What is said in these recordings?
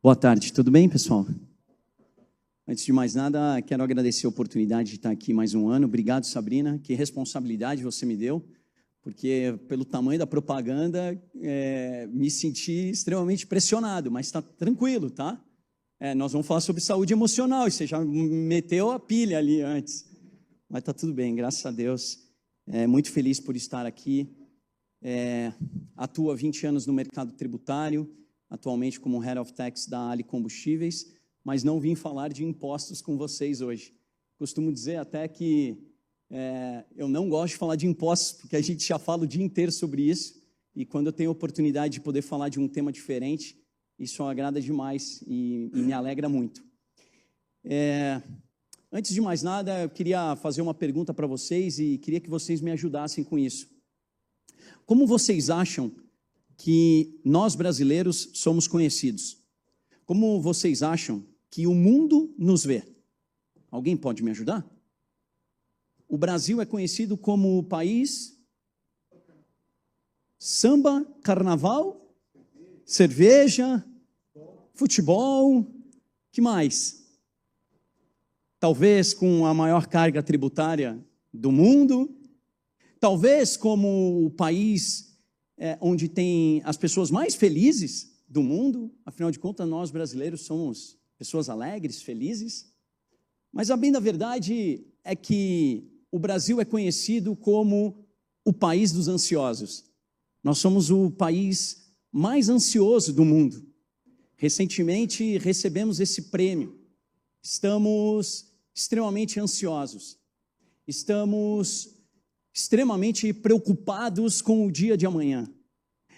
Boa tarde, tudo bem, pessoal? Antes de mais nada, quero agradecer a oportunidade de estar aqui mais um ano. Obrigado, Sabrina, que responsabilidade você me deu, porque pelo tamanho da propaganda, me senti extremamente pressionado, mas está tranquilo, tá? Nós vamos falar sobre saúde emocional, e você já meteu a pilha ali antes. Mas está tudo bem, graças a Deus. Muito feliz por estar aqui. Atuo há 20 anos no mercado tributário, atualmente como Head of Tax da Ali Combustíveis, mas não vim falar de impostos com vocês hoje. Costumo dizer até que eu não gosto de falar de impostos, porque a gente já fala o dia inteiro sobre isso, e quando eu tenho a oportunidade de poder falar de um tema diferente, isso agrada demais e me alegra muito. Antes de mais nada, eu queria fazer uma pergunta para vocês e queria que vocês me ajudassem com isso. Como vocês acham que nós brasileiros somos conhecidos? Como vocês acham que o mundo nos vê? Alguém pode me ajudar? O Brasil é conhecido como o país samba, carnaval, cerveja, futebol, que mais? Talvez com a maior carga tributária do mundo, talvez como o país onde tem as pessoas mais felizes do mundo. Afinal de contas, nós brasileiros somos pessoas alegres, felizes. Mas a bem da verdade é que o Brasil é conhecido como o país dos ansiosos. Nós somos o país mais ansioso do mundo. Recentemente recebemos esse prêmio. Estamos extremamente ansiosos. Estamos extremamente preocupados com o dia de amanhã.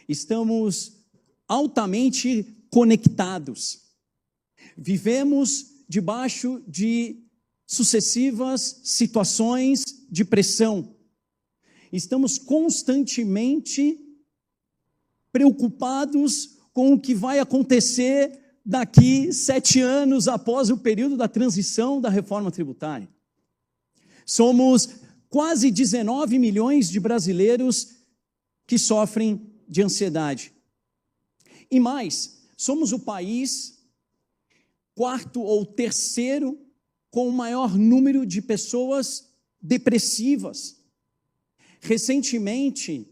Estamos altamente conectados. Vivemos debaixo de sucessivas situações de pressão. Estamos constantemente preocupados com o que vai acontecer daqui 7 anos após o período da transição da reforma tributária. Somos quase 19 milhões de brasileiros que sofrem de ansiedade. E mais, somos o país 4º ou 3º com o maior número de pessoas depressivas. Recentemente,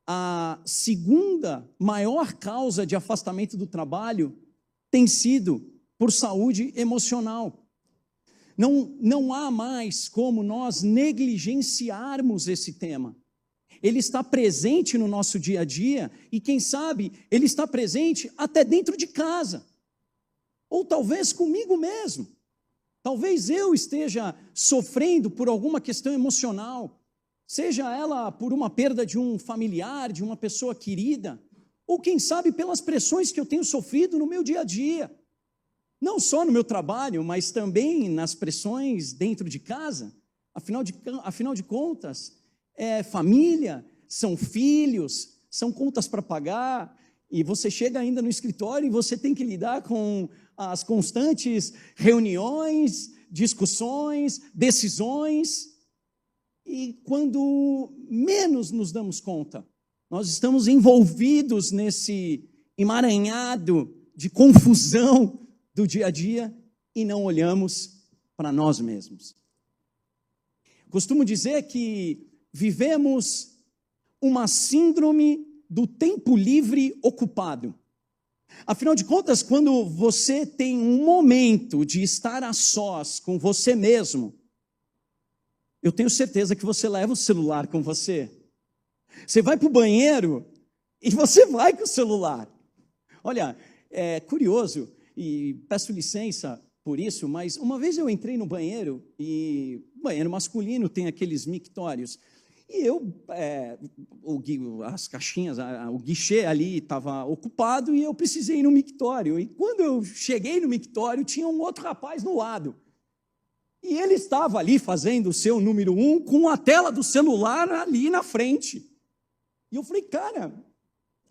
a 2ª maior causa de afastamento do trabalho tem sido por saúde emocional. Não há mais como nós negligenciarmos esse tema. Ele está presente no nosso dia a dia e, quem sabe, ele está presente até dentro de casa. Ou talvez comigo mesmo. Talvez eu esteja sofrendo por alguma questão emocional, seja ela por uma perda de um familiar, de uma pessoa querida, ou quem sabe pelas pressões que eu tenho sofrido no meu dia a dia. Não só no meu trabalho, mas também nas pressões dentro de casa. Afinal de contas, família, são filhos, são contas para pagar, e você chega ainda no escritório e você tem que lidar com as constantes reuniões, discussões, decisões, e quando menos nos damos conta, nós estamos envolvidos nesse emaranhado de confusão do dia a dia e não olhamos para nós mesmos. Costumo dizer que vivemos uma síndrome do tempo livre ocupado. Afinal de contas, quando você tem um momento de estar a sós com você mesmo, eu tenho certeza que você leva o celular com você. Você vai para o banheiro e você vai com o celular. Olha, é curioso, e peço licença por isso, mas uma vez eu entrei no banheiro, e o banheiro masculino tem aqueles mictórios, e as caixinhas, o guichê ali estava ocupado e eu precisei ir no mictório. E quando eu cheguei no mictório, tinha um outro rapaz no lado. E ele estava ali fazendo o seu número 1 com a tela do celular ali na frente. E eu falei, cara,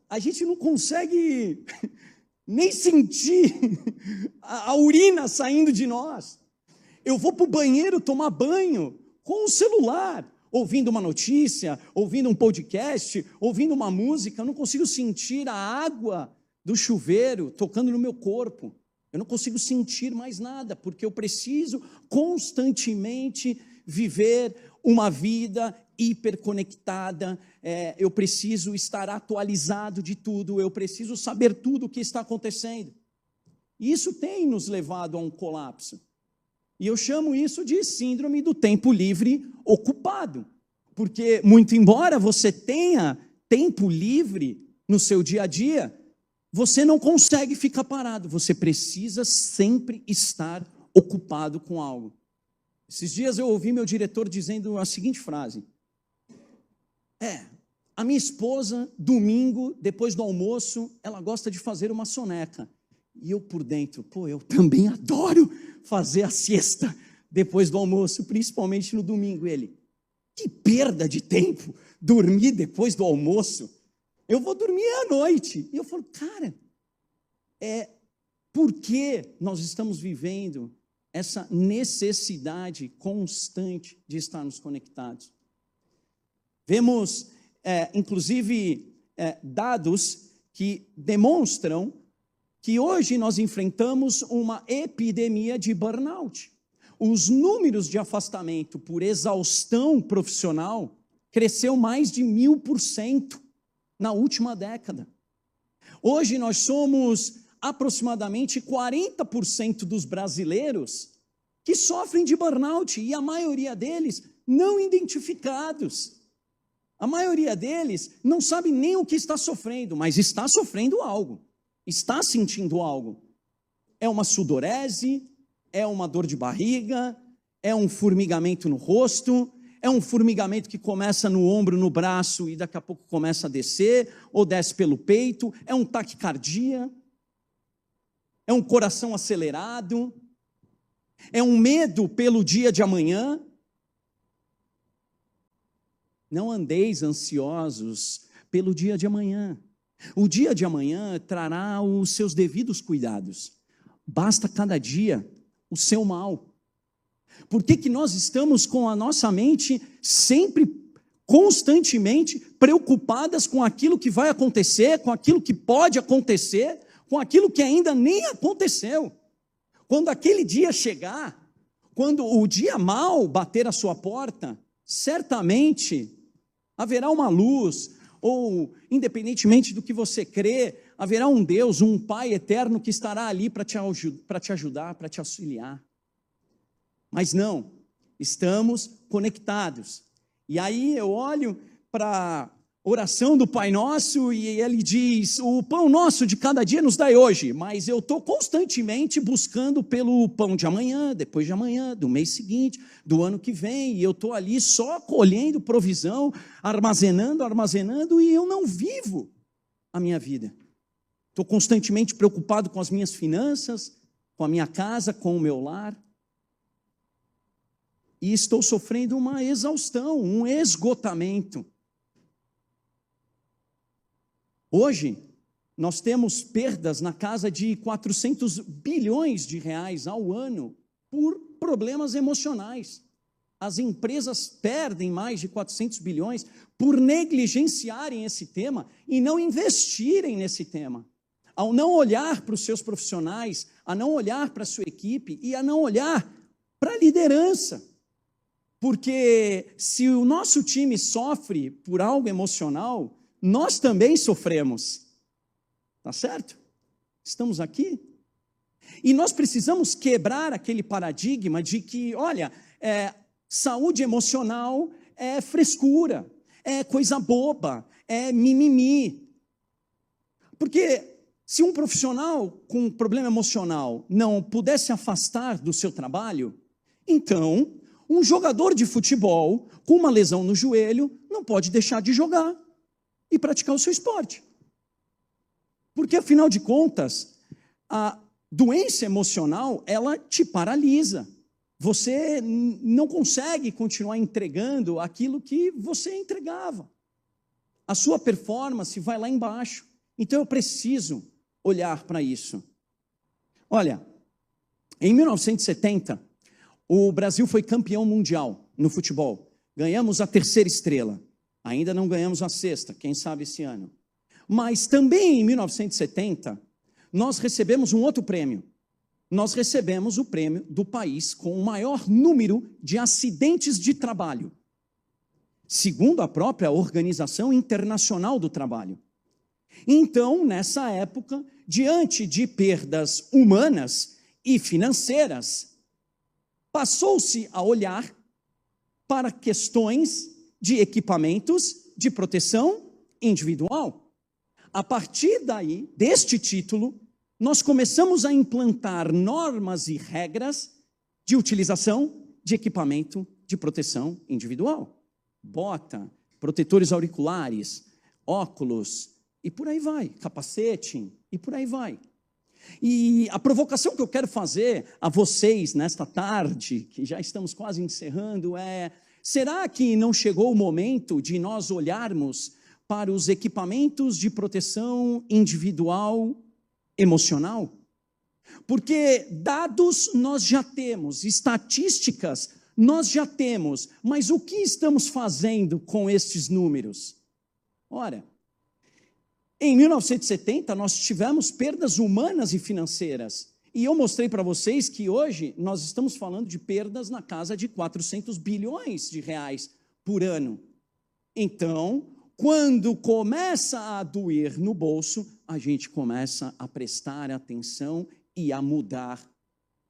a gente não consegue nem sentir a urina saindo de nós. Eu vou para o banheiro tomar banho com o celular, ouvindo uma notícia, ouvindo um podcast, ouvindo uma música, eu não consigo sentir a água do chuveiro tocando no meu corpo. Eu não consigo sentir mais nada, porque eu preciso constantemente viver uma vida hiperconectada, eu preciso estar atualizado de tudo, eu preciso saber tudo o que está acontecendo. E isso tem nos levado a um colapso. E eu chamo isso de síndrome do tempo livre ocupado, porque muito embora você tenha tempo livre no seu dia a dia, você não consegue ficar parado, você precisa sempre estar ocupado com algo. Esses dias eu ouvi meu diretor dizendo a seguinte frase: a minha esposa, domingo, depois do almoço, ela gosta de fazer uma soneca. E eu por dentro, eu também adoro fazer a siesta depois do almoço, principalmente no domingo. Ele, que perda de tempo, dormir depois do almoço. Eu vou dormir à noite. E eu falo, cara, por que nós estamos vivendo essa necessidade constante de estarmos conectados? Vemos, inclusive, dados que demonstram que hoje nós enfrentamos uma epidemia de burnout. Os números de afastamento por exaustão profissional cresceu mais de 1000% na última década. Hoje nós somos aproximadamente 40% dos brasileiros que sofrem de burnout, e a maioria deles não identificados. A maioria deles não sabe nem o que está sofrendo, mas está sofrendo algo, está sentindo algo. É uma sudorese, é uma dor de barriga, é um formigamento no rosto, é um formigamento que começa no ombro, no braço e daqui a pouco começa a descer, ou desce pelo peito, é um taquicardia, é um coração acelerado, é um medo pelo dia de amanhã. Não andeis ansiosos pelo dia de amanhã. O dia de amanhã trará os seus devidos cuidados. Basta cada dia o seu mal. Por que nós estamos com a nossa mente sempre, constantemente, preocupadas com aquilo que vai acontecer, com aquilo que pode acontecer, com aquilo que ainda nem aconteceu? Quando aquele dia chegar, quando o dia mal bater a sua porta, certamente haverá uma luz, ou independentemente do que você crê, haverá um Deus, um Pai eterno que estará ali para te ajudar, para te auxiliar. Mas não, estamos conectados. E aí eu olho para a oração do Pai Nosso e ele diz, o pão nosso de cada dia nos dai hoje, mas eu estou constantemente buscando pelo pão de amanhã, depois de amanhã, do mês seguinte, do ano que vem, e eu estou ali só colhendo provisão, armazenando, e eu não vivo a minha vida. Estou constantemente preocupado com as minhas finanças, com a minha casa, com o meu lar, e estou sofrendo uma exaustão, um esgotamento. Hoje, nós temos perdas na casa de 400 bilhões de reais ao ano por problemas emocionais. As empresas perdem mais de 400 bilhões por negligenciarem esse tema e não investirem nesse tema. Ao não olhar para os seus profissionais, a não olhar para a sua equipe e a não olhar para a liderança. Porque se o nosso time sofre por algo emocional, nós também sofremos, tá certo? Estamos aqui. E nós precisamos quebrar aquele paradigma de que, olha, saúde emocional é frescura, é coisa boba, é mimimi. Porque se um profissional com problema emocional não pudesse afastar do seu trabalho, então um jogador de futebol com uma lesão no joelho não pode deixar de jogar e praticar o seu esporte. Porque, afinal de contas, a doença emocional, ela te paralisa. Você não consegue continuar entregando aquilo que você entregava. A sua performance vai lá embaixo. Então, eu preciso olhar para isso. Olha, em 1970, o Brasil foi campeão mundial no futebol. Ganhamos a 3ª estrela. Ainda não ganhamos a 6ª, quem sabe esse ano. Mas também em 1970, nós recebemos um outro prêmio. Nós recebemos o prêmio do país com o maior número de acidentes de trabalho, segundo a própria Organização Internacional do Trabalho. Então, nessa época, diante de perdas humanas e financeiras, passou-se a olhar para questões de equipamentos de proteção individual. A partir daí, deste título, nós começamos a implantar normas e regras de utilização de equipamento de proteção individual. Bota, protetores auriculares, óculos, e por aí vai, capacete, e por aí vai. E a provocação que eu quero fazer a vocês nesta tarde, que já estamos quase encerrando, é: será que não chegou o momento de nós olharmos para os equipamentos de proteção individual emocional? Porque dados nós já temos, estatísticas nós já temos, mas o que estamos fazendo com estes números? Ora, em 1970 nós tivemos perdas humanas e financeiras, e eu mostrei para vocês que hoje nós estamos falando de perdas na casa de 400 bilhões de reais por ano. Então, quando começa a doer no bolso, a gente começa a prestar atenção e a mudar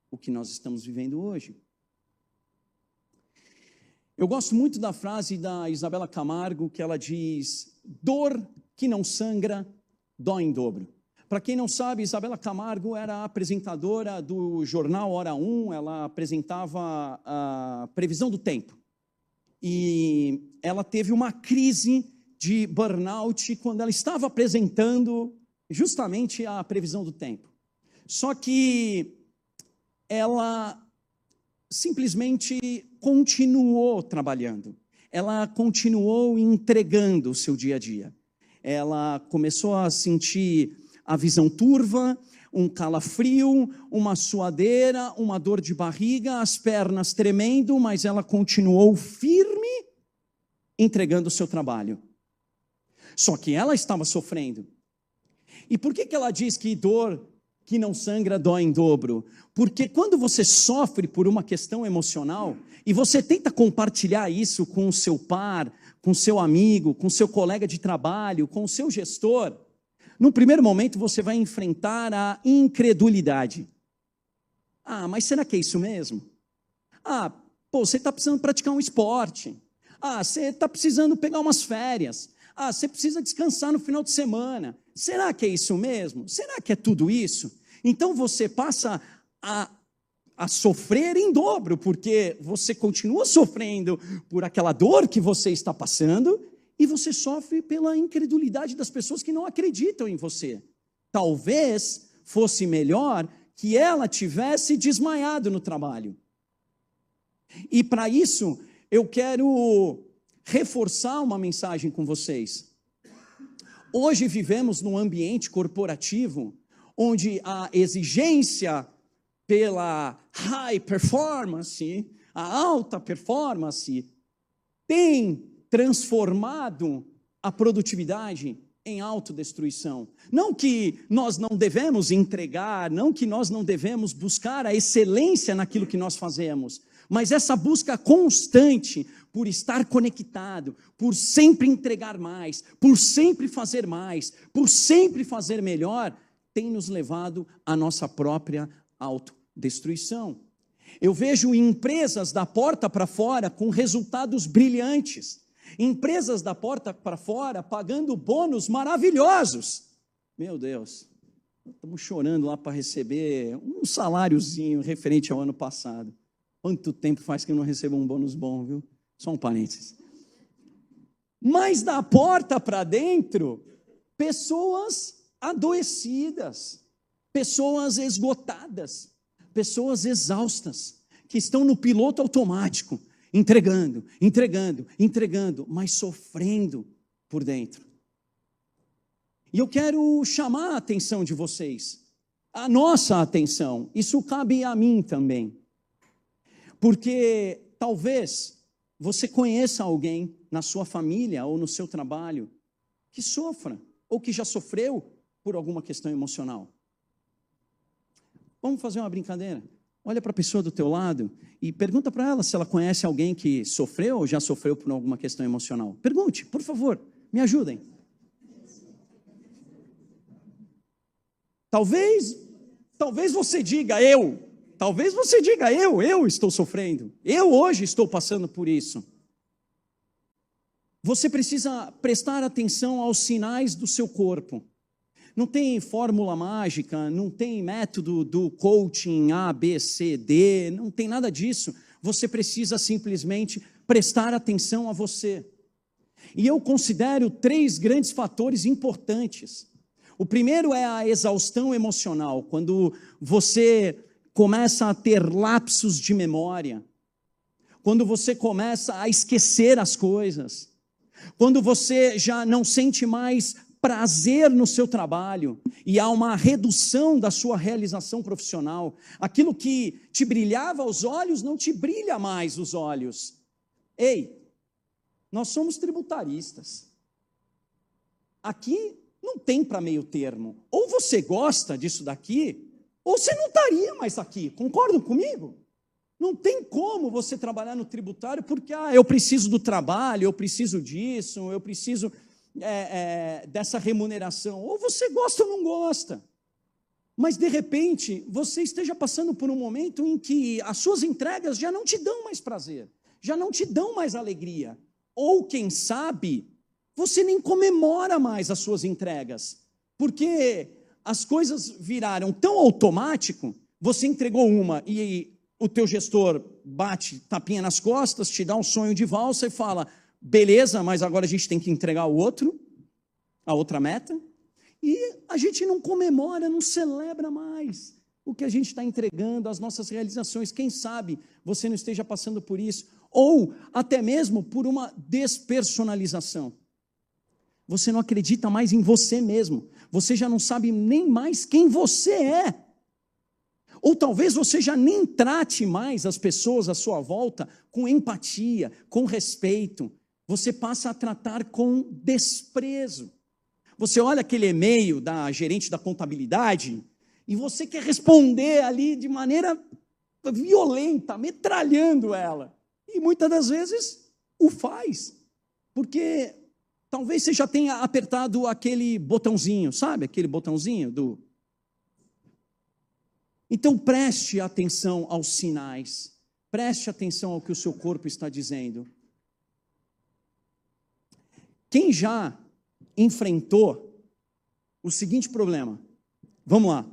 o que nós estamos vivendo hoje. Eu gosto muito da frase da Isabela Camargo, que ela diz: dor que não sangra, dói em dobro. Para quem não sabe, Isabela Camargo era apresentadora do jornal Hora 1, ela apresentava a previsão do tempo. E ela teve uma crise de burnout quando ela estava apresentando justamente a previsão do tempo. Só que ela simplesmente continuou trabalhando, ela continuou entregando o seu dia a dia. Ela começou a sentir a visão turva, um calafrio, uma suadeira, uma dor de barriga, as pernas tremendo, mas ela continuou firme, entregando o seu trabalho. Só que ela estava sofrendo. E por que ela diz que dor que não sangra dói em dobro? Porque quando você sofre por uma questão emocional e você tenta compartilhar isso com o seu par, com o seu amigo, com o seu colega de trabalho, com o seu gestor, no primeiro momento você vai enfrentar a incredulidade. Ah, mas será que é isso mesmo? Ah, você está precisando praticar um esporte. Ah, você está precisando pegar umas férias. Ah, você precisa descansar no final de semana. Será que é isso mesmo? Será que é tudo isso? Então você passa a sofrer em dobro, porque você continua sofrendo por aquela dor que você está passando e você sofre pela incredulidade das pessoas que não acreditam em você. Talvez fosse melhor que ela tivesse desmaiado no trabalho. E para isso, eu quero reforçar uma mensagem com vocês. Hoje vivemos num ambiente corporativo onde a exigência pela high performance, a alta performance, tem transformado a produtividade em autodestruição. Não que nós não devemos entregar, não que nós não devemos buscar a excelência naquilo que nós fazemos, mas essa busca constante por estar conectado, por sempre entregar mais, por sempre fazer mais, por sempre fazer melhor, tem nos levado à nossa própria autodestruição. Eu vejo empresas da porta para fora com resultados brilhantes, empresas da porta para fora pagando bônus maravilhosos. Meu Deus, estamos chorando lá para receber um saláriozinho referente ao ano passado. Quanto tempo faz que eu não recebo um bônus bom, viu? Só um parênteses. Mas da porta para dentro, pessoas adoecidas, pessoas esgotadas, pessoas exaustas, que estão no piloto automático, entregando, mas sofrendo por dentro. E eu quero chamar a atenção de vocês, a nossa atenção, isso cabe a mim também, porque talvez você conheça alguém na sua família ou no seu trabalho que sofra ou que já sofreu por alguma questão emocional. Vamos fazer uma brincadeira. Olha para a pessoa do teu lado e pergunta para ela se ela conhece alguém que sofreu ou já sofreu por alguma questão emocional. Pergunte, por favor, me ajudem. Talvez você diga eu. Talvez você diga eu estou sofrendo. Eu hoje estou passando por isso. Você precisa prestar atenção aos sinais do seu corpo. Não tem fórmula mágica, não tem método do coaching A, B, C, D, não tem nada disso. Você precisa simplesmente prestar atenção a você. E eu considero 3 grandes fatores importantes. O primeiro é a exaustão emocional, quando você começa a ter lapsos de memória, quando você começa a esquecer as coisas, quando você já não sente mais prazer no seu trabalho e há uma redução da sua realização profissional, aquilo que te brilhava aos olhos não te brilha mais os olhos. Ei, nós somos tributaristas. Aqui não tem para meio termo. Ou você gosta disso daqui, ou você não estaria mais aqui. Concordam comigo? Não tem como você trabalhar no tributário porque eu preciso do trabalho, eu preciso disso, eu preciso dessa remuneração. Ou você gosta ou não gosta. Mas, de repente, você esteja passando por um momento em que as suas entregas já não te dão mais prazer, já não te dão mais alegria. Ou, quem sabe, você nem comemora mais as suas entregas, porque as coisas viraram tão automático, você entregou uma e o teu gestor bate tapinha nas costas, te dá um sonho de valsa e fala, beleza, mas agora a gente tem que entregar a outra meta, e a gente não comemora, não celebra mais o que a gente está entregando, as nossas realizações. Quem sabe você não esteja passando por isso, ou até mesmo por uma despersonalização. Você não acredita mais em você mesmo, você já não sabe nem mais quem você é. Ou talvez você já nem trate mais as pessoas à sua volta com empatia, com respeito. Você passa a tratar com desprezo. Você olha aquele e-mail da gerente da contabilidade e você quer responder ali de maneira violenta, metralhando ela. E muitas das vezes o faz, porque talvez você já tenha apertado aquele botãozinho, sabe? Aquele botãozinho do... Então preste atenção aos sinais, preste atenção ao que o seu corpo está dizendo. Quem já enfrentou o seguinte problema? Vamos lá.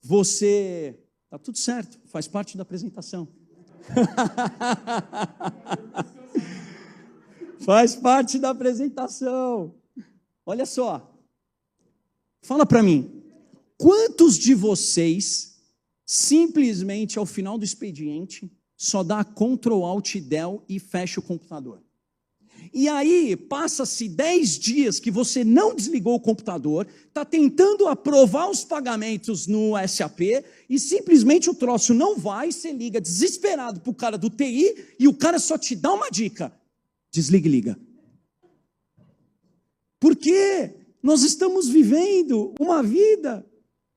Você... Está tudo certo, faz parte da apresentação. Faz parte da apresentação. Olha só. Fala para mim. Quantos de vocês, simplesmente ao final do expediente, só dá Ctrl Alt Del e fecha o computador? E aí, passa-se 10 dias que você não desligou o computador, está tentando aprovar os pagamentos no SAP, e simplesmente o troço não vai, você liga desesperado para o cara do TI, e o cara só te dá uma dica: desliga e liga. Porque nós estamos vivendo uma vida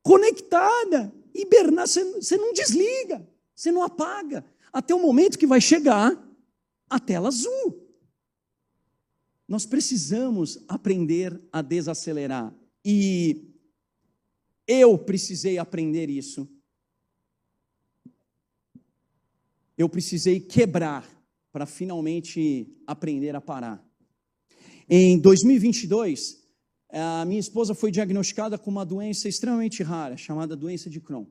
conectada, hibernada, você não desliga, você não apaga, até o momento que vai chegar a tela azul. Nós precisamos aprender a desacelerar, e eu precisei aprender isso. Eu precisei quebrar para finalmente aprender a parar. Em 2022, a minha esposa foi diagnosticada com uma doença extremamente rara, chamada doença de Crohn.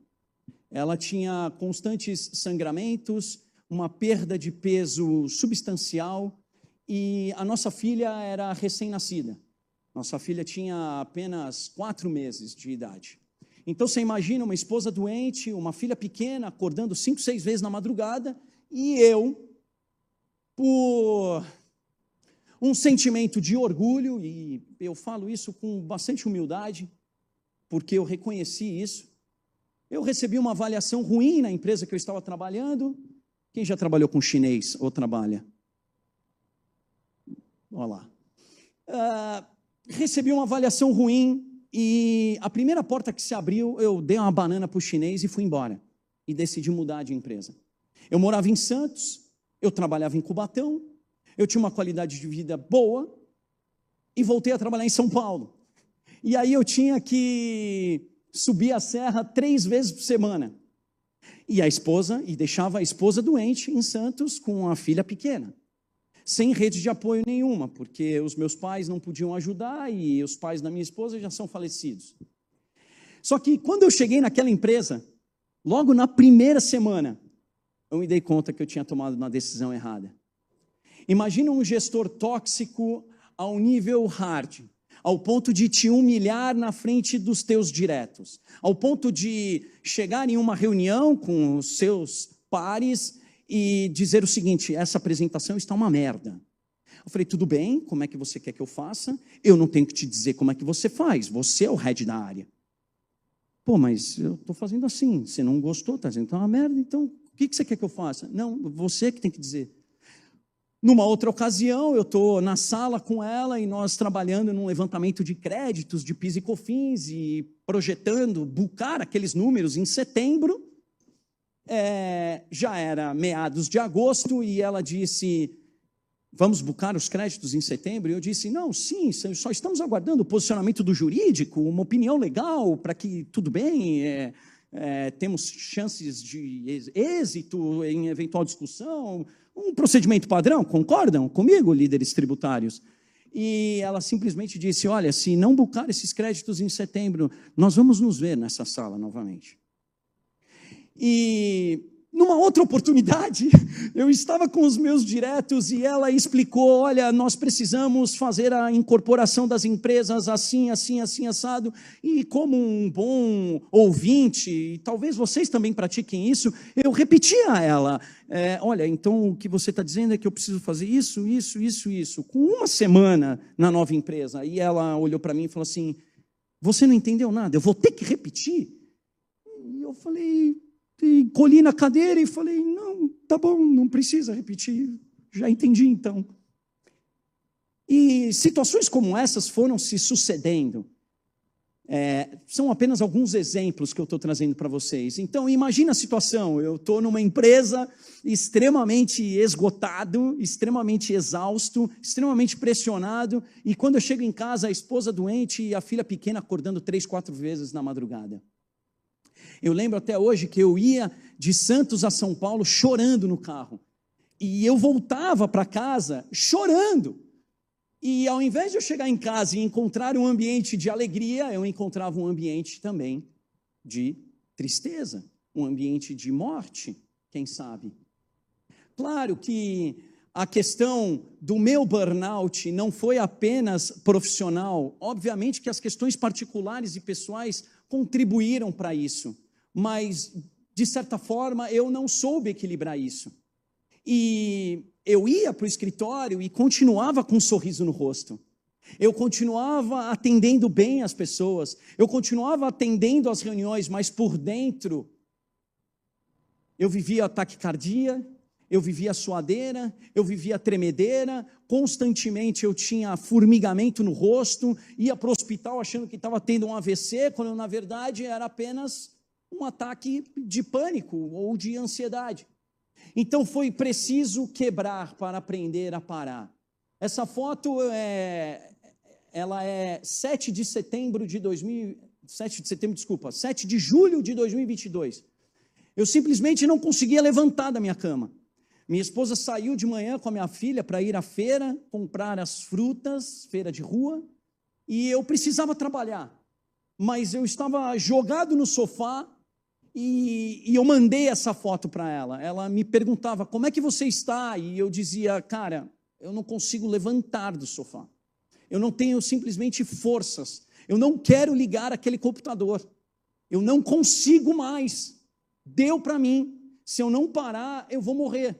Ela tinha constantes sangramentos, uma perda de peso substancial, e a nossa filha era recém-nascida. Nossa filha tinha apenas 4 meses de idade. Então você imagina uma esposa doente, uma filha pequena, acordando 5, 6 vezes na madrugada, e eu, por um sentimento de orgulho, e eu falo isso com bastante humildade, porque eu reconheci isso, eu recebi uma avaliação ruim na empresa que eu estava trabalhando. Quem já trabalhou com chinês ou trabalha? Olha lá. recebi uma avaliação ruim e a primeira porta que se abriu, eu dei uma banana para o chinês e fui embora. E decidi mudar de empresa. Eu morava em Santos, eu trabalhava em Cubatão, eu tinha uma qualidade de vida boa e voltei a trabalhar em São Paulo. E aí eu tinha que subir a serra 3 vezes por semana. E deixava a esposa doente em Santos com a filha pequena. Sem rede de apoio nenhuma, porque os meus pais não podiam ajudar e os pais da minha esposa já são falecidos. Só que quando eu cheguei naquela empresa, logo na primeira semana, eu me dei conta que eu tinha tomado uma decisão errada. Imagina um gestor tóxico ao nível hard, ao ponto de te humilhar na frente dos teus diretos, ao ponto de chegar em uma reunião com os seus pares e dizer o seguinte: essa apresentação está uma merda. Eu falei, tudo bem, como é que você quer que eu faça? Eu não tenho que te dizer como é que você faz, você é o head da área. Pô, mas eu estou fazendo assim, você não gostou, está dizendo que está uma merda, então o que você quer que eu faça? Não, você que tem que dizer. Numa outra ocasião, eu estou na sala com ela e nós trabalhando num levantamento de créditos, de PIS e COFINS e projetando, bucar aqueles números em setembro. Já era meados de agosto e ela disse, vamos bucar os créditos em setembro? E eu disse, não, sim, só estamos aguardando o posicionamento do jurídico, uma opinião legal para que tudo bem, temos chances de êxito em eventual discussão, um procedimento padrão, concordam comigo, líderes tributários? E ela simplesmente disse, olha, se não bucar esses créditos em setembro, nós vamos nos ver nessa sala novamente. E numa outra oportunidade, eu estava com os meus diretos e ela explicou, olha, nós precisamos fazer a incorporação das empresas assim, assim, assim, assado, e como um bom ouvinte, e talvez vocês também pratiquem isso, eu repetia a ela, olha, então o que você está dizendo é que eu preciso fazer isso, isso, isso, isso, com uma semana na nova empresa. E ela olhou para mim e falou assim, você não entendeu nada, eu vou ter que repetir? E eu falei... E colhi na cadeira e falei, não, tá bom, não precisa repetir, já entendi então. E situações como essas foram se sucedendo. São apenas alguns exemplos que eu estou trazendo para vocês. Então, imagina a situação, eu estou numa empresa extremamente esgotado, extremamente exausto, extremamente pressionado, e quando eu chego em casa, a esposa doente e a filha pequena acordando 3, 4 vezes na madrugada. Eu lembro até hoje que eu ia de Santos a São Paulo chorando no carro. E eu voltava para casa chorando. E ao invés de eu chegar em casa e encontrar um ambiente de alegria, eu encontrava um ambiente também de tristeza, um ambiente de morte, quem sabe. Claro que a questão do meu burnout não foi apenas profissional. Obviamente que as questões particulares e pessoais contribuíram para isso. Mas, de certa forma, eu não soube equilibrar isso. E eu ia para o escritório e continuava com um sorriso no rosto. Eu continuava atendendo bem as pessoas. Eu continuava atendendo as reuniões, mas por dentro, eu vivia taquicardia, eu vivia suadeira, eu vivia tremedeira, constantemente eu tinha formigamento no rosto, ia para o hospital achando que estava tendo um AVC, quando na verdade era apenas um ataque de pânico ou de ansiedade. Então foi preciso quebrar para aprender a parar. Essa foto ela é 7 de julho de 2022. Eu simplesmente não conseguia levantar da minha cama. Minha esposa saiu de manhã com a minha filha para ir à feira, comprar as frutas, feira de rua, e eu precisava trabalhar. Mas eu estava jogado no sofá e eu mandei essa foto para ela. Ela me perguntava, como é que você está? E eu dizia, cara, eu não consigo levantar do sofá. Eu não tenho simplesmente forças. Eu não quero ligar aquele computador. Eu não consigo mais. Deu para mim. Se eu não parar, eu vou morrer.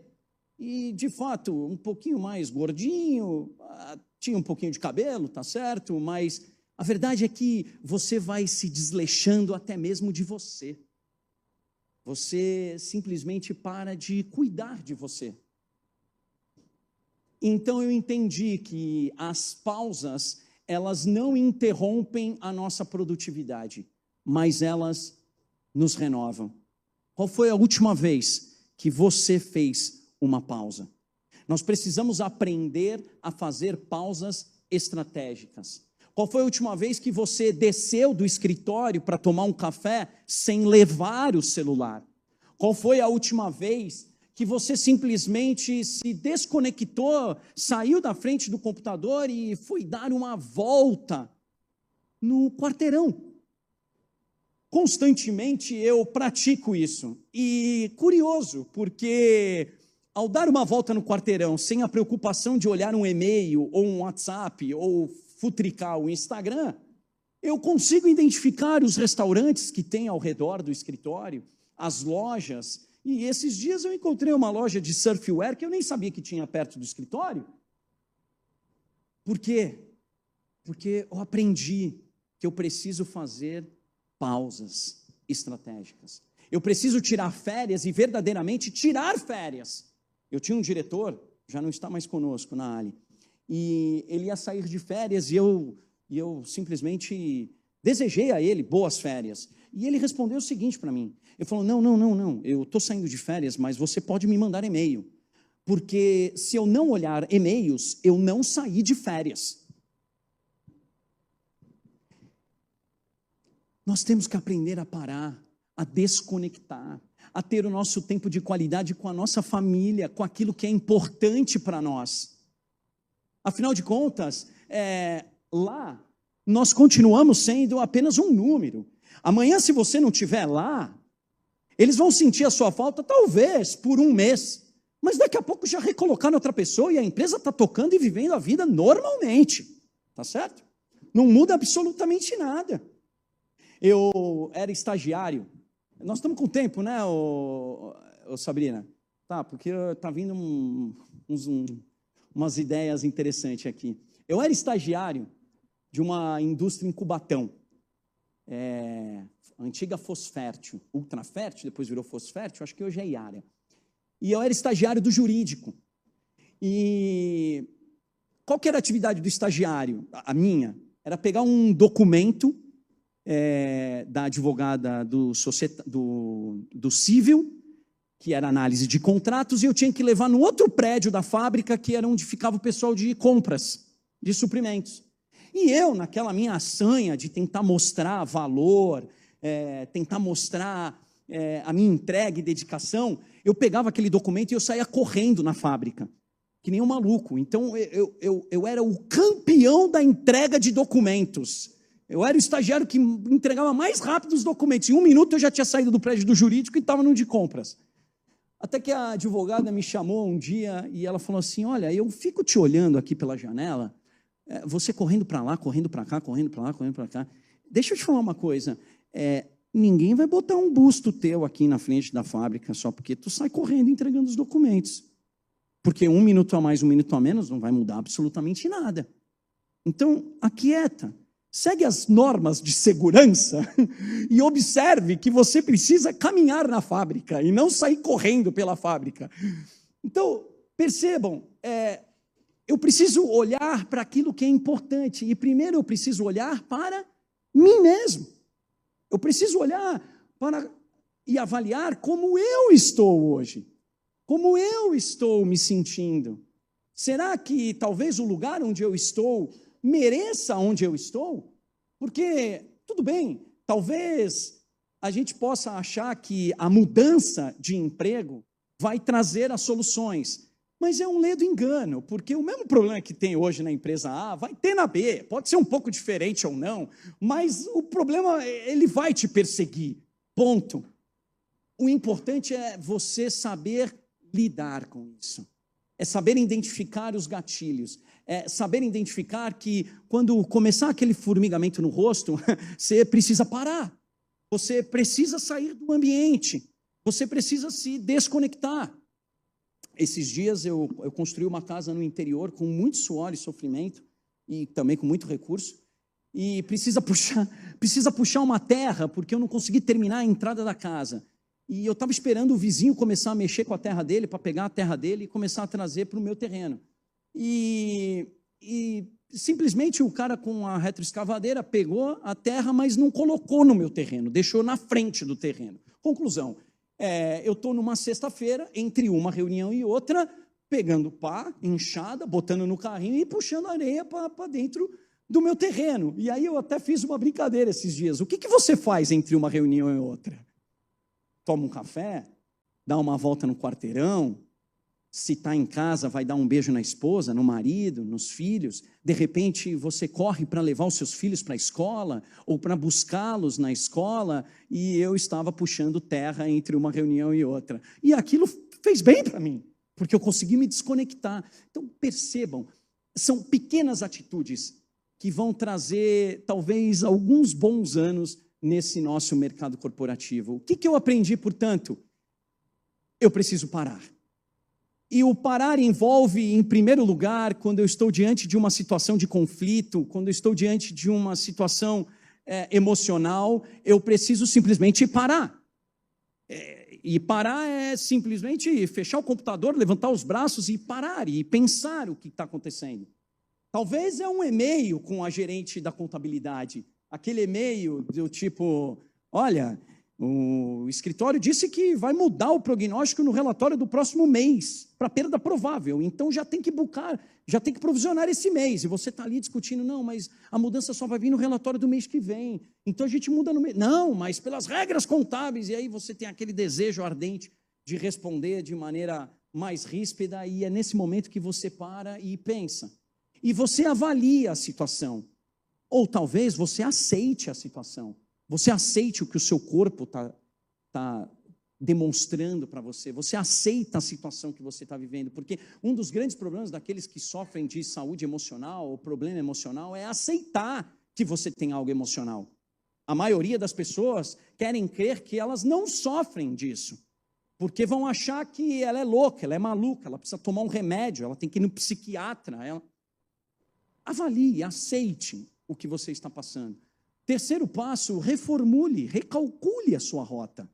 E, de fato, um pouquinho mais gordinho, tinha um pouquinho de cabelo, tá certo? Mas a verdade é que você vai se desleixando até mesmo de você. Você simplesmente para de cuidar de você. Então eu entendi que as pausas, elas não interrompem a nossa produtividade, mas elas nos renovam. Qual foi a última vez que você fez uma pausa? Nós precisamos aprender a fazer pausas estratégicas. Qual foi a última vez que você desceu do escritório para tomar um café sem levar o celular? Qual foi a última vez que você simplesmente se desconectou, saiu da frente do computador e foi dar uma volta no quarteirão? Constantemente eu pratico isso. E curioso, porque ao dar uma volta no quarteirão, sem a preocupação de olhar um e-mail, ou um WhatsApp, ou futricar o Instagram, eu consigo identificar os restaurantes que tem ao redor do escritório, as lojas, e esses dias eu encontrei uma loja de surfwear que eu nem sabia que tinha perto do escritório. Por quê? Porque eu aprendi que eu preciso fazer pausas estratégicas. Eu preciso tirar férias e verdadeiramente tirar férias. Eu tinha um diretor, já não está mais conosco na Ali, e ele ia sair de férias e eu simplesmente desejei a ele boas férias. E ele respondeu o seguinte para mim, ele falou, não, eu estou saindo de férias, mas você pode me mandar e-mail, porque se eu não olhar e-mails, eu não saí de férias. Nós temos que aprender a parar, a desconectar, a ter o nosso tempo de qualidade com a nossa família, com aquilo que é importante para nós. Afinal de contas, lá, nós continuamos sendo apenas um número. Amanhã, se você não estiver lá, eles vão sentir a sua falta, talvez, por um mês. Mas daqui a pouco já recolocaram outra pessoa e a empresa está tocando e vivendo a vida normalmente. Tá certo? Não muda absolutamente nada. Eu era estagiário. Nós estamos com tempo, né, Sabrina? Tá, porque está vindo umas ideias interessantes aqui. Eu era estagiário de uma indústria em Cubatão, a antiga Fosfértil, Ultrafértil, depois virou Fosfértil, acho que hoje é Iara. E eu era estagiário do jurídico. E qual que era a atividade do estagiário? A minha era pegar um documento da advogada do civil, que era análise de contratos, e eu tinha que levar no outro prédio da fábrica, que era onde ficava o pessoal de compras, de suprimentos. E eu, naquela minha sanha de tentar mostrar valor, tentar mostrar a minha entrega e dedicação, eu pegava aquele documento e eu saía correndo na fábrica, que nem um maluco. Então, eu era o campeão da entrega de documentos. Eu era o estagiário que entregava mais rápido os documentos. Em 1 minuto eu já tinha saído do prédio do jurídico e estava no de compras. Até que a advogada me chamou um dia e ela falou assim, olha, eu fico te olhando aqui pela janela, você correndo para lá, correndo para cá, correndo para lá, correndo para cá. Deixa eu te falar uma coisa, ninguém vai botar um busto teu aqui na frente da fábrica só porque tu sai correndo entregando os documentos. Porque 1 minuto a mais, 1 minuto a menos não vai mudar absolutamente nada. Então, aquieta. Segue as normas de segurança e observe que você precisa caminhar na fábrica e não sair correndo pela fábrica. Então, percebam, eu preciso olhar para aquilo que é importante e primeiro eu preciso olhar para mim mesmo. Eu preciso olhar para e avaliar como eu estou hoje, como eu estou me sentindo. Será que talvez o lugar onde eu estou mereça onde eu estou? Porque, tudo bem, talvez a gente possa achar que a mudança de emprego vai trazer as soluções, mas é um ledo engano, porque o mesmo problema que tem hoje na empresa A vai ter na B, pode ser um pouco diferente ou não, mas o problema, ele vai te perseguir, ponto. O importante é você saber lidar com isso, é saber identificar os gatilhos, saber identificar que quando começar aquele formigamento no rosto, você precisa parar, você precisa sair do ambiente, você precisa se desconectar. Esses dias eu construí uma casa no interior com muito suor e sofrimento, e também com muito recurso, e precisa puxar uma terra, porque eu não consegui terminar a entrada da casa. E eu estava esperando o vizinho começar a mexer com a terra dele, para pegar a terra dele e começar a trazer para o meu terreno. E simplesmente o cara com a retroescavadeira pegou a terra, mas não colocou no meu terreno, deixou na frente do terreno. Conclusão, eu estou numa sexta-feira, entre uma reunião e outra, pegando pá, enxada, botando no carrinho e puxando areia para dentro do meu terreno. E aí eu até fiz uma brincadeira esses dias. O que você faz entre uma reunião e outra? Toma um café? Dá uma volta no quarteirão? Se está em casa, vai dar um beijo na esposa, no marido, nos filhos. De repente, você corre para levar os seus filhos para a escola ou para buscá-los na escola, e eu estava puxando terra entre uma reunião e outra. E aquilo fez bem para mim, porque eu consegui me desconectar. Então, percebam, são pequenas atitudes que vão trazer, talvez, alguns bons anos nesse nosso mercado corporativo. O que eu aprendi, portanto? Eu preciso parar. E o parar envolve, em primeiro lugar, quando eu estou diante de uma situação de conflito, quando eu estou diante de uma situação emocional, eu preciso simplesmente parar. E parar é simplesmente fechar o computador, levantar os braços e parar, e pensar o que está acontecendo. Talvez é um e-mail com a gerente da contabilidade, aquele e-mail do tipo, olha, o escritório disse que vai mudar o prognóstico no relatório do próximo mês, para perda provável, então já tem que buscar, já tem que provisionar esse mês, e você está ali discutindo, não, mas a mudança só vai vir no relatório do mês que vem, então a gente muda no mês, não, mas pelas regras contábeis, e aí você tem aquele desejo ardente de responder de maneira mais ríspida, e é nesse momento que você para e pensa, e você avalia a situação, ou talvez você aceite a situação, você aceite o que o seu corpo está demonstrando para você, você aceita a situação que você está vivendo, porque um dos grandes problemas daqueles que sofrem de saúde emocional ou problema emocional é aceitar que você tem algo emocional. A maioria das pessoas querem crer que elas não sofrem disso, porque vão achar que ela é louca, ela é maluca, ela precisa tomar um remédio, ela tem que ir no psiquiatra. Avalie, aceite o que você está passando. Terceiro passo, reformule, recalcule a sua rota,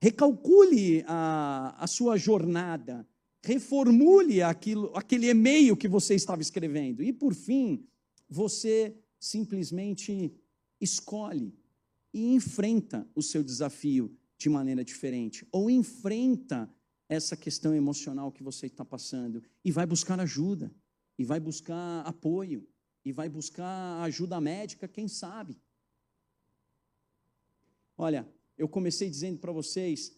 recalcule a sua jornada, reformule aquele e-mail que você estava escrevendo. E, por fim, você simplesmente escolhe e enfrenta o seu desafio de maneira diferente, ou enfrenta essa questão emocional que você está passando e vai buscar ajuda, e vai buscar apoio, e vai buscar ajuda médica, quem sabe. Olha, eu comecei dizendo para vocês,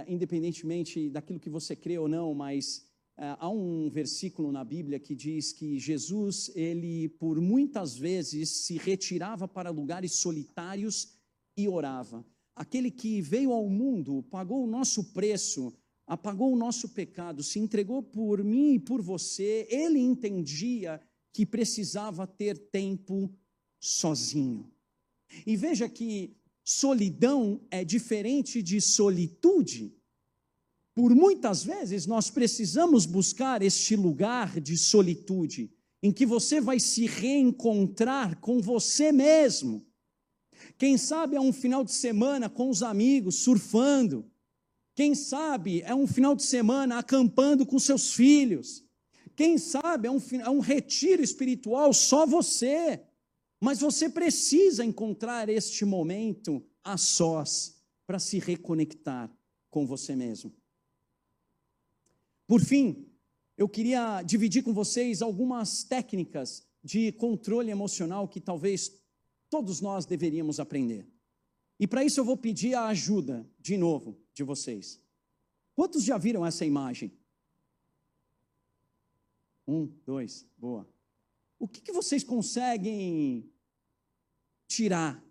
independentemente daquilo que você crê ou não, mas há um versículo na Bíblia que diz que Jesus, ele por muitas vezes se retirava para lugares solitários e orava. Aquele que veio ao mundo, pagou o nosso preço, apagou o nosso pecado, se entregou por mim e por você, ele entendia que precisava ter tempo sozinho. E veja que solidão é diferente de solitude. Por muitas vezes nós precisamos buscar este lugar de solitude, em que você vai se reencontrar com você mesmo. Quem sabe é um final de semana com os amigos, surfando. Quem sabe é um final de semana acampando com seus filhos. Quem sabe é um retiro espiritual, só você. Mas você precisa encontrar este momento a sós para se reconectar com você mesmo. Por fim, eu queria dividir com vocês algumas técnicas de controle emocional que talvez todos nós deveríamos aprender. E para isso eu vou pedir a ajuda, de novo, de vocês. Quantos já viram essa imagem? 1, 2, boa. O que vocês conseguem tirar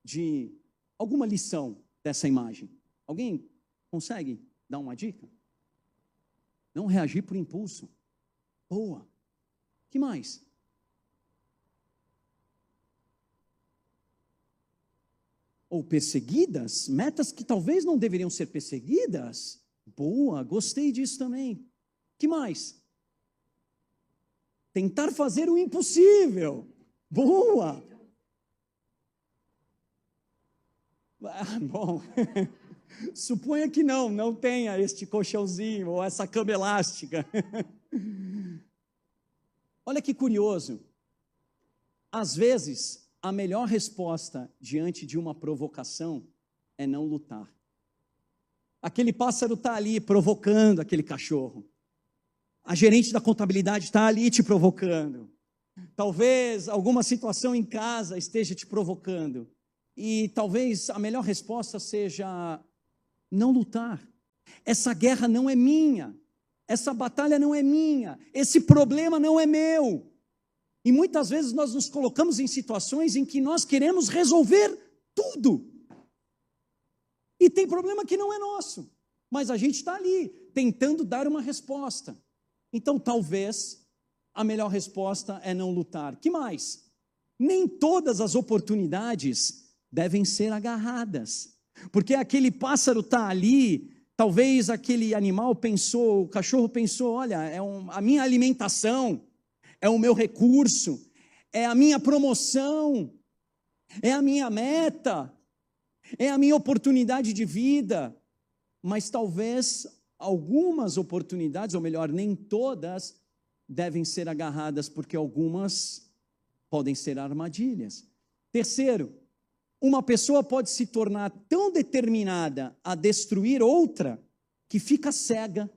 de alguma lição dessa imagem? Alguém consegue dar uma dica? Não reagir por impulso. Boa. Que mais? Ou perseguidas? Metas que talvez não deveriam ser perseguidas? Boa, gostei disso também. Que mais? Tentar fazer o impossível. Boa. Bom, suponha que não tenha este colchãozinho ou essa cama elástica. Olha que curioso. Às vezes, a melhor resposta diante de uma provocação é não lutar. Aquele pássaro está ali provocando aquele cachorro. A gerente da contabilidade está ali te provocando. Talvez alguma situação em casa esteja te provocando. E talvez a melhor resposta seja não lutar. Essa guerra não é minha. Essa batalha não é minha. Esse problema não é meu. E muitas vezes nós nos colocamos em situações em que nós queremos resolver tudo. E tem problema que não é nosso, mas a gente está ali, tentando dar uma resposta. Então, talvez, a melhor resposta é não lutar. Que mais? Nem todas as oportunidades devem ser agarradas, porque aquele pássaro está ali, talvez aquele animal pensou, o cachorro pensou, olha, a minha alimentação, é o meu recurso, é a minha promoção, é a minha meta, é a minha oportunidade de vida, mas talvez algumas oportunidades, ou melhor, nem todas, devem ser agarradas, porque algumas podem ser armadilhas. Terceiro, uma pessoa pode se tornar tão determinada a destruir outra, que fica cega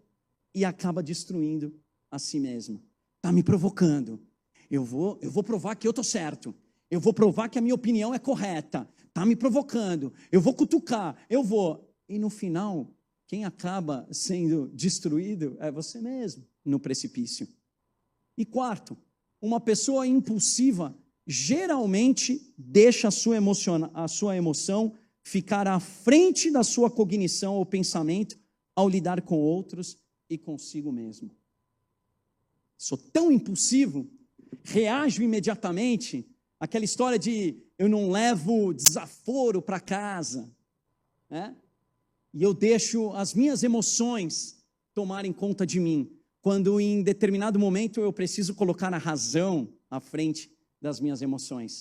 e acaba destruindo a si mesma. Está me provocando, eu vou provar que eu estou certo, eu vou provar que a minha opinião é correta, está me provocando, eu vou cutucar, e no final, quem acaba sendo destruído é você mesmo, no precipício. E quarto, uma pessoa impulsiva geralmente deixa a sua emoção ficar à frente da sua cognição ou pensamento ao lidar com outros e consigo mesmo. Sou tão impulsivo, reajo imediatamente, aquela história de eu não levo desaforo para casa, né? E eu deixo as minhas emoções tomarem conta de mim, quando em determinado momento eu preciso colocar a razão à frente das minhas emoções.